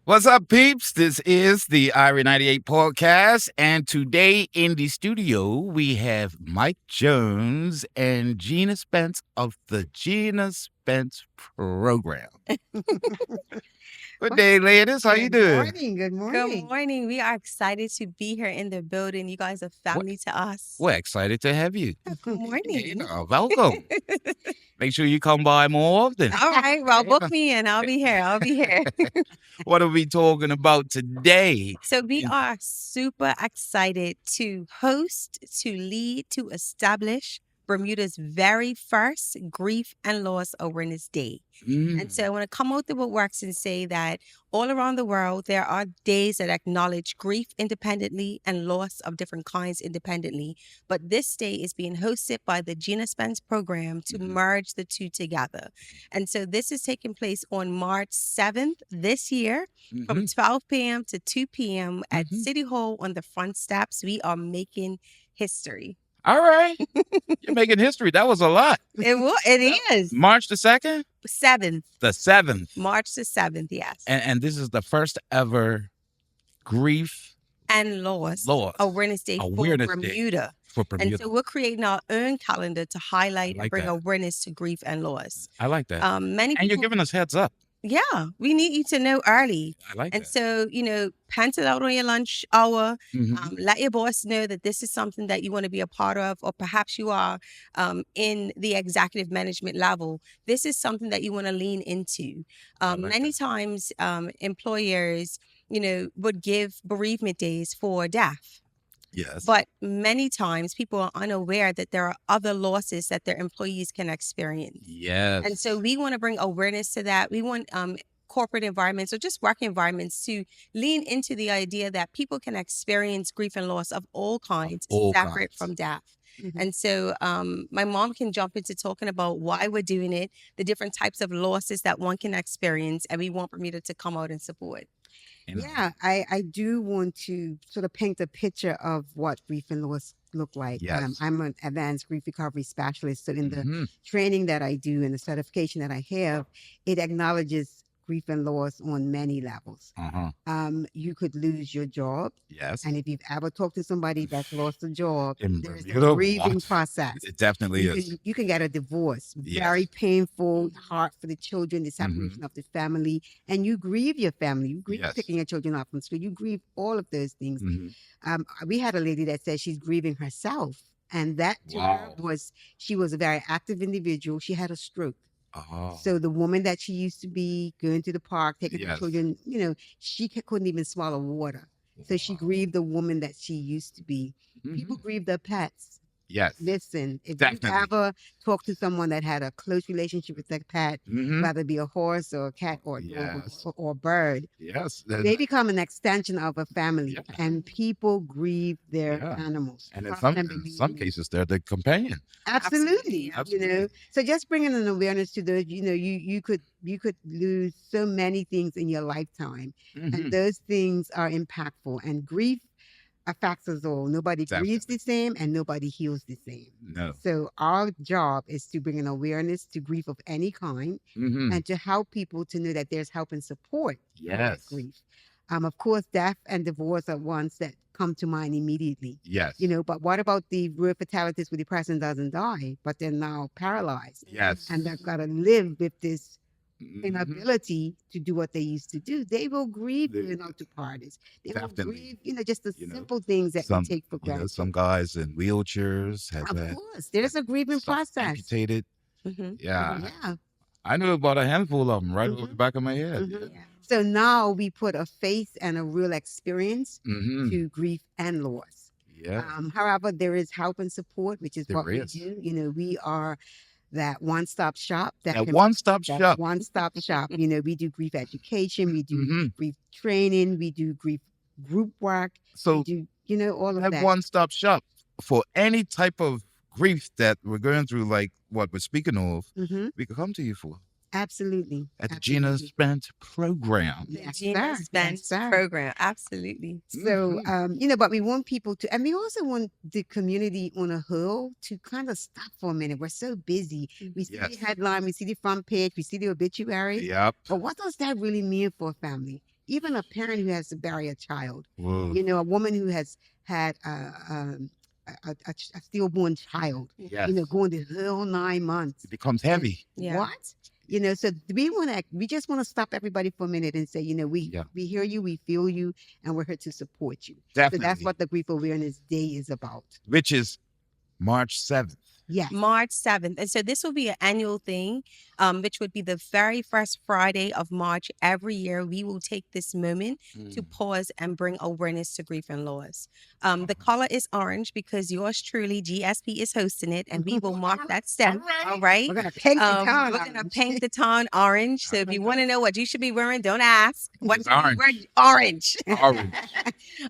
What's up, peeps? This is the Irie 98 podcast, and today in the studio we have Mike Jones and Gina Spence of the Gina Spence Program. Good day, ladies. How you Good doing? morning. Good Good morning. morning. We are excited to be here in the building. You guys are What? family to us. We're excited to have you. Good morning. Welcome. Make sure you come by more often. All right. Well, book me in. I'll be here. I'll be here. What are we talking about today? So we are super excited to host, to lead, to establish Bermuda's very first Grief and Loss Awareness Day. And so I want to come out the woodworks and say that all around the world, there are days that acknowledge grief independently and loss of different kinds independently. But this day is being hosted by the Gina Spence Program to merge the two together. And so this is taking place on March 7th this year from 12 p.m. to 2 p.m. at City Hall on the front steps. We are making history. All right. You're making history. That was a lot. It is. March the 2nd? 7th. The 7th. March the 7th, yes. And this is the first ever grief And loss. Loss. Awareness Day Awareness for Day. Bermuda. for And Bermuda. so we're creating our own calendar to highlight I like and bring that. awareness to grief and loss. I like that. Many And you're people, giving us heads up. yeah, we need you to know early. I like And that. so, pencil out on your lunch hour. Mhm. Let your boss know that this is something that you want to be a part of, or perhaps you are in the executive management level. This is something that you want to lean into. like Many times, employers, would give bereavement days for death. Yes. But many times people are unaware that there are other losses that their employees can experience. Yes. And so we want to bring awareness to that. We want corporate environments or just work environments to lean into the idea that people can experience grief and loss of all kinds, all separate kinds. from death. Mhm. And so my mom can jump into talking about why we're doing it, the different types of losses that one can experience, and we want Bermuda to come out and support. Yeah, I do want to sort of paint a picture of what grief and loss look like. Yes. I'm an advanced grief recovery specialist. So in the Mhm. training that I do and the certification that I have, it acknowledges grief and loss on many levels. You could lose your job. Yes. And if you've ever talked to somebody that's lost a job, In there's Bermuda, a grieving what? process. It definitely You is. you can get a divorce, Yes. very painful, hard for the children, the separation of the family, and you grieve your family. You grieve Yes. picking your children up from school. You grieve all of those things. Mhm. We had a lady that said she's grieving herself, and that to Wow. her was she was a very active individual. She had a stroke. Oh. So the woman that she used to be going to the park, taking the Yes. children, she couldn't even swallow water. So she Wow. grieved the woman that she used to be. People Mhm. grieve their pets. Yes. Listen, if Definitely. you ever talk to someone that had a close relationship with their pet, Mhm. whether it be a horse or a cat or a dog Yes. or a bird, Yes. they become an extension of a family, Yeah. and people grieve their Yeah. animals. And in Trust some and in believe some me. cases, they're the companion. Absolutely, Absolutely. So just bringing an awareness to those, you could lose so many things in your lifetime, Mhm. and those things are impactful. And grief affects us all. Nobody grieves the same, and nobody heals the same. No. So our job is to bring an awareness to grief of any kind, Mhm. and to help people to know that there's help and support for that Yes. grief. Of course, death and divorce are ones that come to mind immediately. Yes. But what about the real fatalities where the person doesn't die, but they're now paralyzed, Yes. and they've got to live with this Mhm. inability to do what they used to do? They will grieve They- going out to parties. They Definitely. will grieve, just the You know, simple things that Some we take for granted. some guys in wheelchairs have Of had course, there's a grieving stuff process. amputated. Mhm. Yeah. Yeah. I knew about a handful of them right over the back of my head. Mhm. Yeah. So now we put a face and a real experience Mm-hmm. to grief and loss. Yeah. However, there is help and support, which is There what we is. do. We are that one-stop shop. That one-stop that shop. one-stop shop. We do grief education, we do Mhm. grief training, we do grief group work, So we do, all of have that. one-stop shop for any type of grief that we're going through, like what we're speaking of. hmm We could come to you for Absolutely. at the Gina Absolutely. Spence Program. The Yes, Gina sir. Spence Yes, sir. Program. Absolutely. So, Mhm. but we want people to, and we also want the community on a whole to kind of stop for a minute. We're so busy. We see Yes. the headline, we see the front page, we see the obituary. Yep. But what does that really mean for a family? even a parent who has to bury a child, Whoa. a woman who has had a stillborn child, Yes. going the whole 9 months. It becomes heavy. Yeah. What? So we just want to stop everybody for a minute and say, we hear you, we feel you, and we're here to support you. Definitely. So that's what the Grief Awareness Day is about. Which is March 7th. Yes. March 7th. And so this will be an annual thing, which would be the very first Friday of March every year. We will take this moment to pause and bring awareness to grief and loss. The color is orange because yours truly, GSP, is hosting it, and we will mark that step. All right. We're going to paint the town We're orange. going to paint the town orange. So if you want to know what you should be wearing, don't ask. What It's orange. Orange. Orange.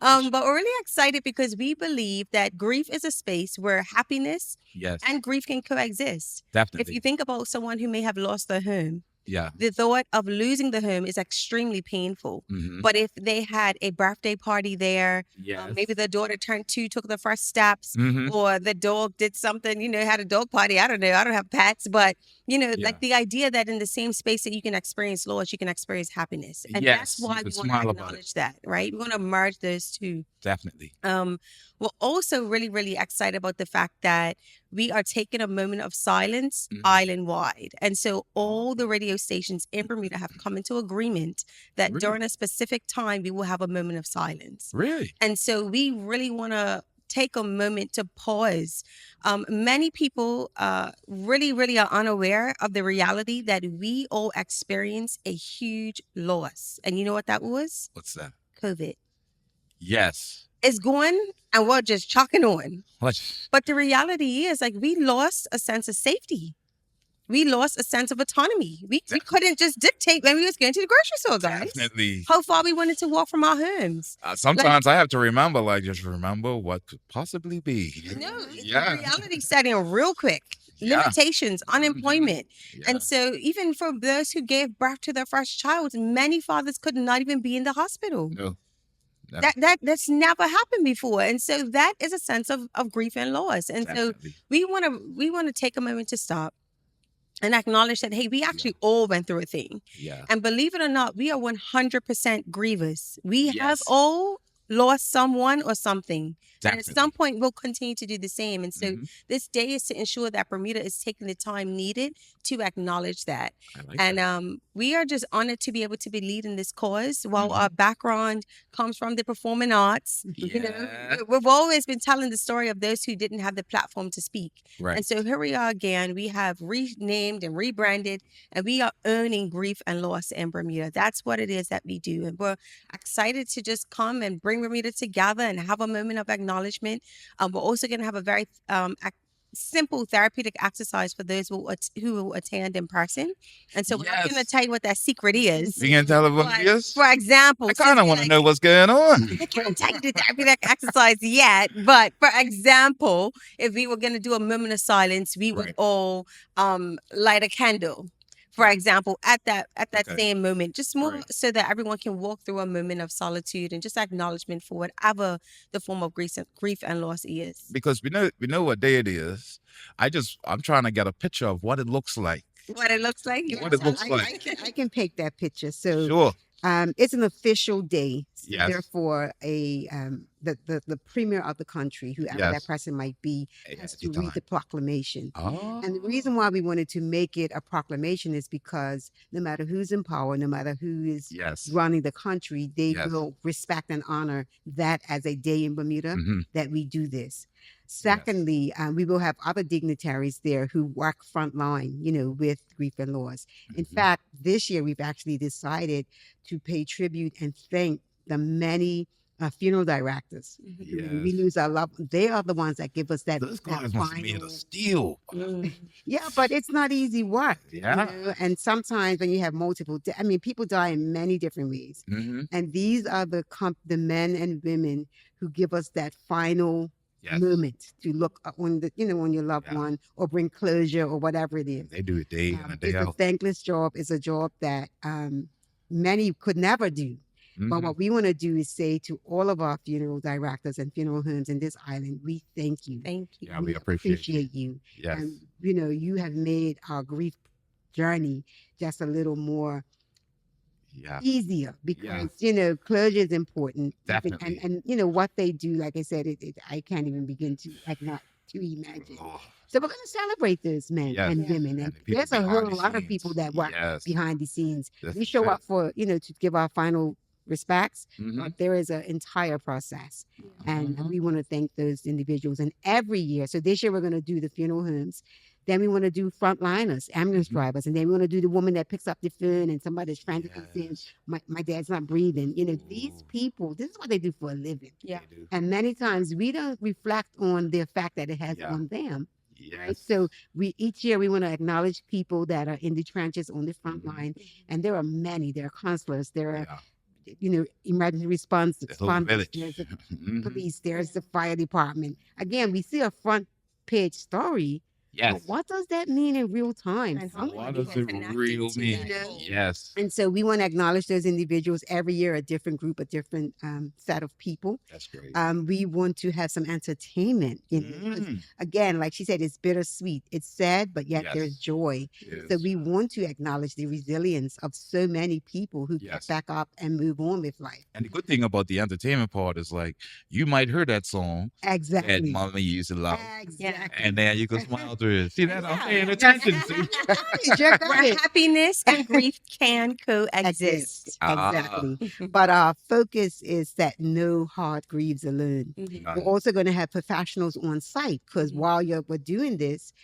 But we're really excited because we believe that grief is a space where happiness Yes. and grief can coexist. Definitely. If you think about someone who may have lost their home, Yeah. the thought of losing the home is extremely painful. Mhm. But if they had a birthday party there, Yes. maybe the daughter turned 2, took the first steps, Mhm. or the dog did something, had a dog party. I don't know. I don't have pets, but like the idea that in the same space that you can experience loss, you can experience happiness. And Yes, that's you why can we want smile to about it. acknowledge that, right? We want to merge those two. Definitely. We're also really, really excited about the fact that we are taking a moment of silence island-wide. And so all the radio stations in Bermuda have come into agreement that Really? during a specific time, we will have a moment of silence. Really? And so we really want to take a moment to pause. Many people really, really are unaware of the reality that we all experience a huge loss. And you know what that was? What's that? COVID. Yes. It's gone and we're just chalking on. What? But the reality is, we lost a sense of safety. We lost a sense of autonomy. We couldn't just dictate when we was going to the grocery store, guys. Definitely. How far we wanted to walk from our homes. Sometimes I have to remember, just remember what could possibly be. No, Yeah. reality set in real quick. Yeah. Limitations, unemployment. Yeah. And so even for those who gave birth to their first child, many fathers could not even be in the hospital. No. That's never happened before. And so that is a sense of grief and loss. And Definitely. so we want to take a moment to stop and acknowledge that, hey, we actually all went through a thing. Yeah. And believe it or not, we are 100% grievous. We have Yes. all lost someone or something. And Definitely. at some point, we'll continue to do the same. And so this day is to ensure that Bermuda is taking the time needed to acknowledge that. I like And that. we are just honored to be able to be leading this cause. While our background comes from the performing arts, Yeah. we've always been telling the story of those who didn't have the platform to speak. Right. And so here we are again. We have renamed and rebranded, and we are owning grief and loss in Bermuda. That's what it is that we do. And we're excited to just come and bring Bermuda together and have a moment of acknowledgement. We're also going to have a very simple therapeutic exercise for those who will attend in person. And so we're not going to tell you what that secret is. You can tell it what it is? For example, I kind of want to know what's going on. I can't tell you the therapeutic exercise yet, but for example, if we were going to do a moment of silence, we would all light a candle. For example, at that same moment, just more so that everyone can walk through a moment of solitude and just acknowledgement for whatever the form of grief and loss is. Because we know what day it is. I'm trying to get a picture of what it looks like. What it looks like? What it looks like. I can paint that picture. So Sure. It's an official day. Yes. Therefore, the premier of the country, whoever that person might be, has to read the proclamation. Oh. And the reason why we wanted to make it a proclamation is because no matter who's in power, no matter who is running the country, they will respect and honor that as a day in Bermuda that we do this. Secondly, we will have other dignitaries there who work frontline, with grief and loss. In fact, this year we've actually decided to pay tribute and thank the many funeral directors. When we lose our loved ones, they are the ones that give us that. Those guys that must be made of steel. Yeah, but it's not easy work. Yeah. And sometimes when you have multiple, people die in many different ways. And these are the men and women who give us that final moment to look on on your loved one or bring closure or whatever it is. They do it day in and day out. It's a thankless job. It's a job that many could never do. But what we want to do is say to all of our funeral directors and funeral homes in this island, we thank you. Thank you. Yeah, we appreciate you. Yes. And, you have made our grief journey just a little more easier because closure is important. Definitely. And what they do, like I said, I can't even begin to not to imagine. So we're going to celebrate those men and women, and there's a whole lot of people that work behind the scenes. We show up for to give our final respects, but there is an entire process, and we want to thank those individuals. And every year, so this year we're going to do the funeral homes. Then we want to do frontliners, ambulance drivers, and then we want to do the woman that picks up the phone and somebody's frantically saying, my dad's not breathing. These people, this is what they do for a living. Yeah. And many times we don't reflect on the effect that it has on them. Yes. Right? So each year we want to acknowledge people that are in the trenches on the front line. And there are many. There are counselors. There are emergency response responders. There's the police. There's the fire department. Again, we see a front page story. Yes. But what does that mean in real time? And what does it real mean? Yes. And so we want to acknowledge those individuals every year, a different group, a different set of people. That's great. We want to have some entertainment. Again, like she said, it's bittersweet. It's sad, but yet there's joy. So we want to acknowledge the resilience of so many people who get back up and move on with life. And the good thing about the entertainment part is like, you might hear that song. Exactly. And mommy used to love. Exactly. And then you can smile. See that? I'm paying attention. Where happiness and grief can coexist. Exactly. But our focus is that no heart grieves alone. We're also going to have professionals on site because while we're doing this,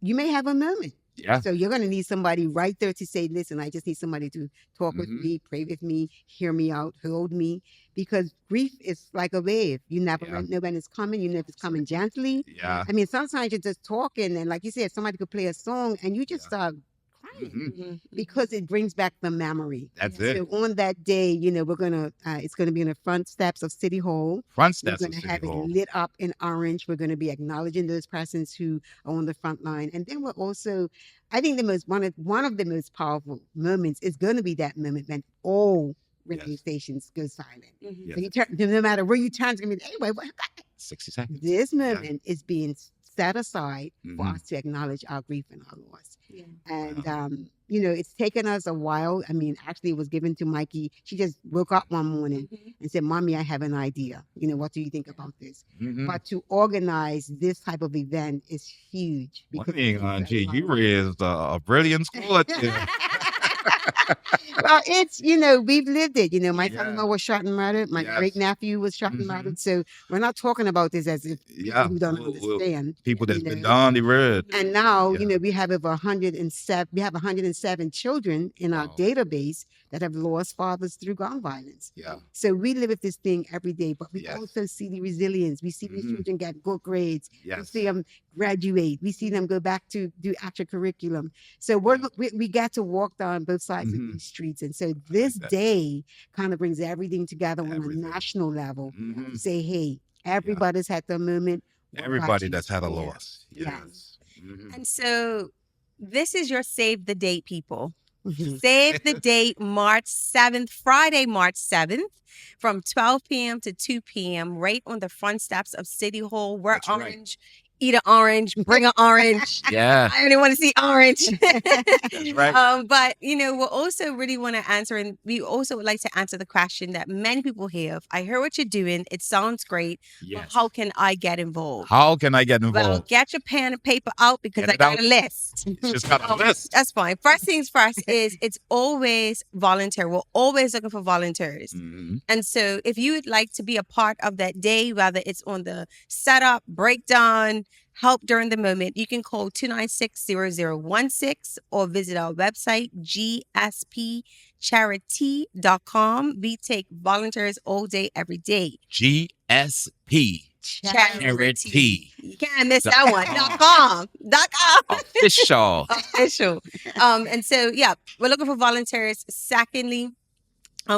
you may have a moment. Yeah. So you're going to need somebody right there to say, listen, I just need somebody to talk with me, pray with me, hear me out, hold me. Because grief is like a wave. You never know when it's coming. You know if it's coming gently. Yeah. I mean, sometimes you're just talking and like you said, somebody could play a song and you just start crying because it brings back the memory. That's it. So on that day, we're going to, it's going to be in the front steps of City Hall. Front steps of City Hall. We're going to have it lit up in orange. We're going to be acknowledging those persons who are on the front line. And then we're also, I think one of the most powerful moments is going to be that moment when all radio stations go silent. So you turn, no matter where you turn, it's going to be, anyway, what happened? 60 seconds. This moment is being set aside for us to acknowledge our grief and our loss. Yeah. And, it's taken us a while. I mean, actually, it was given to Markie. She just woke up one morning and said, Mommy, I have an idea. What do you think about this? But to organize this type of event is huge. One thing, you raised a brilliant school. Well, it's, we've lived it. My son-in-law was shot and murdered. My great-nephew was shot and murdered. So we're not talking about this as if we don't understand. People that's been down the road. And now, we have over 107, we have 107 children in our database that have lost fathers through gun violence. Yeah. So we live with this thing every day, but we also see the resilience. We see these children get good grades. We see them graduate. We see them go back to do actual curriculum. So we get to walk down both sides of these streets. And so this day kind of brings everything together on a national level. Say, hey, everybody's had their moment. Everybody that's had a loss. Yes. And so this is your save the date, people. Save the date, March 7th, Friday, March 7th, from 12 p.m. to 2 p.m., right on the front steps of City Hall. We're orange. Eat an orange, bring an orange. Yeah. I only want to see orange. That's right. But, we'll also really want to answer, and we also would like to answer the question that many people have. I hear what you're doing. It sounds great. Yes. But how can I get involved? How can I get involved? Well, get your pen and paper out because I got a list. She's got a list. That's fine. First things first is it's always volunteer. We're always looking for volunteers. And so if you would like to be a part of that day, whether it's on the setup, breakdown, help during the moment, you can call 296-0016 or visit our website, gspcharity.com. We take volunteers all day, every day. GSP. Charity. You can't miss that one. .com. Official. And so, we're looking for volunteers. Secondly,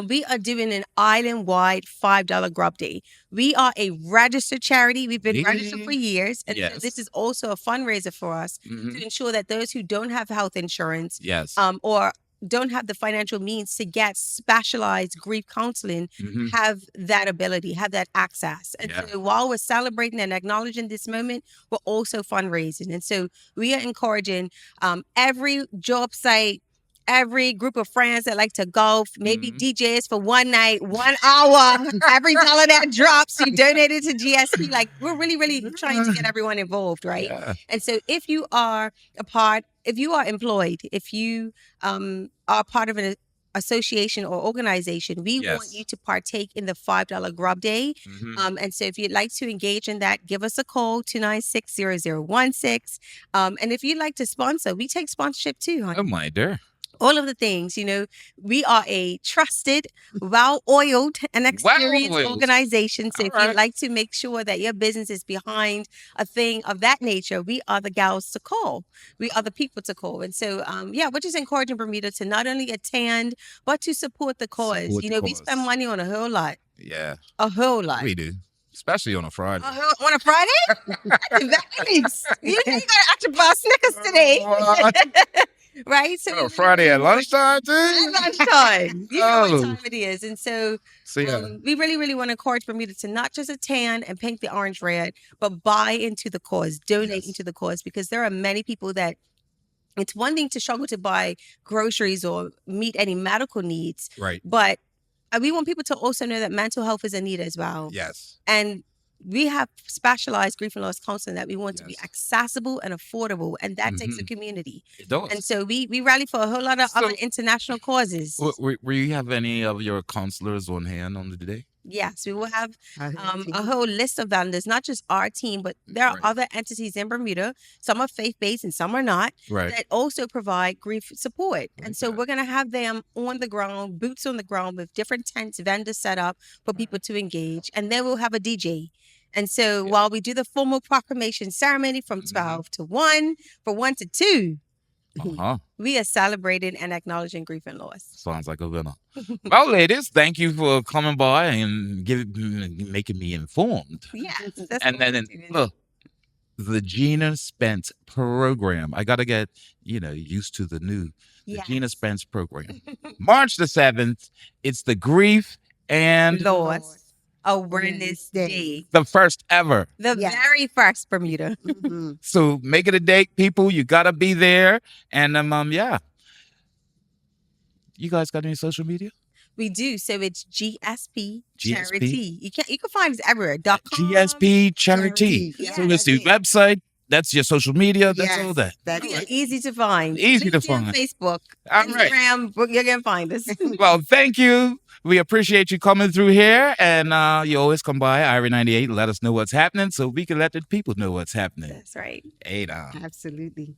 we are doing an island-wide $5 grub day. We are a registered charity. We've been registered for years. And so this is also a fundraiser for us to ensure that those who don't have health insurance or don't have the financial means to get specialized grief counseling have that ability, have that access. And so while we're celebrating and acknowledging this moment, we're also fundraising. And so we are encouraging every job site, every group of friends that like to golf, maybe DJs for one night, 1 hour, every dollar that drops, you donate it to GSP. Like we're really, really trying to get everyone involved, right? Yeah. And so if you are if you are employed, if you are part of an association or organization, we want you to partake in the $5 grub day. And so if you'd like to engage in that, give us a call, 296-0016. And if you'd like to sponsor, we take sponsorship too, honey. Oh my dear. All of the things, we are a trusted, well-oiled and experienced organization. So if you'd like to make sure that your business is behind a thing of that nature, we are the gals to call. We are the people to call. And so, we're just encouraging Bermuda to not only attend, but to support the cause. We spend money on a whole lot. Yeah. A whole lot. We do. Especially on a Friday. On a Friday? At the very least. You got to actually buy Snickers today. Right? So Friday at lunchtime, too? At lunchtime. You know what time it is. And so we really, really want to encourage Bermuda to not just attend and paint the orange red, but buy into the cause, donate into the cause, because there are many people that it's one thing to struggle to buy groceries or meet any medical needs. Right. But we want people to also know that mental health is a need as well. Yes. And we have specialized grief and loss counseling that we want to be accessible and affordable, and that takes a community. It does. And so we rally for a whole lot of other international causes. Will you have any of your counselors on hand on the day? Yes, we will have a whole list of vendors, not just our team, but there are other entities in Bermuda. Some are faith-based and some are not, that also provide grief support. And so we're going to have them on the ground, boots on the ground with different tents, vendors set up for people to engage. And then we'll have a DJ. And so while we do the formal proclamation ceremony from 12 to 1, from 1 to 2, we are celebrating and acknowledging grief and loss. Sounds like a winner. Well, ladies, thank you for coming by and making me informed. Yes. And then, look, the Gina Spence Program. I got to get, used to the Gina Spence Program. March the 7th, it's the Grief and Loss Awareness Day. The first ever. The very first, Bermuda. So make it a date, people. You got to be there. And, you guys got any social media? We do. So it's GSP Charity. You can find us everywhere. GSP Charity. So it's the website. That's your social media. That's all that. That's easy to find. Easy to find. Facebook, all Instagram, you're going to find us. Well, thank you. We appreciate you coming through here. And you always come by Irie 98 and let us know what's happening so we can let the people know what's happening. That's right. Ada. Absolutely.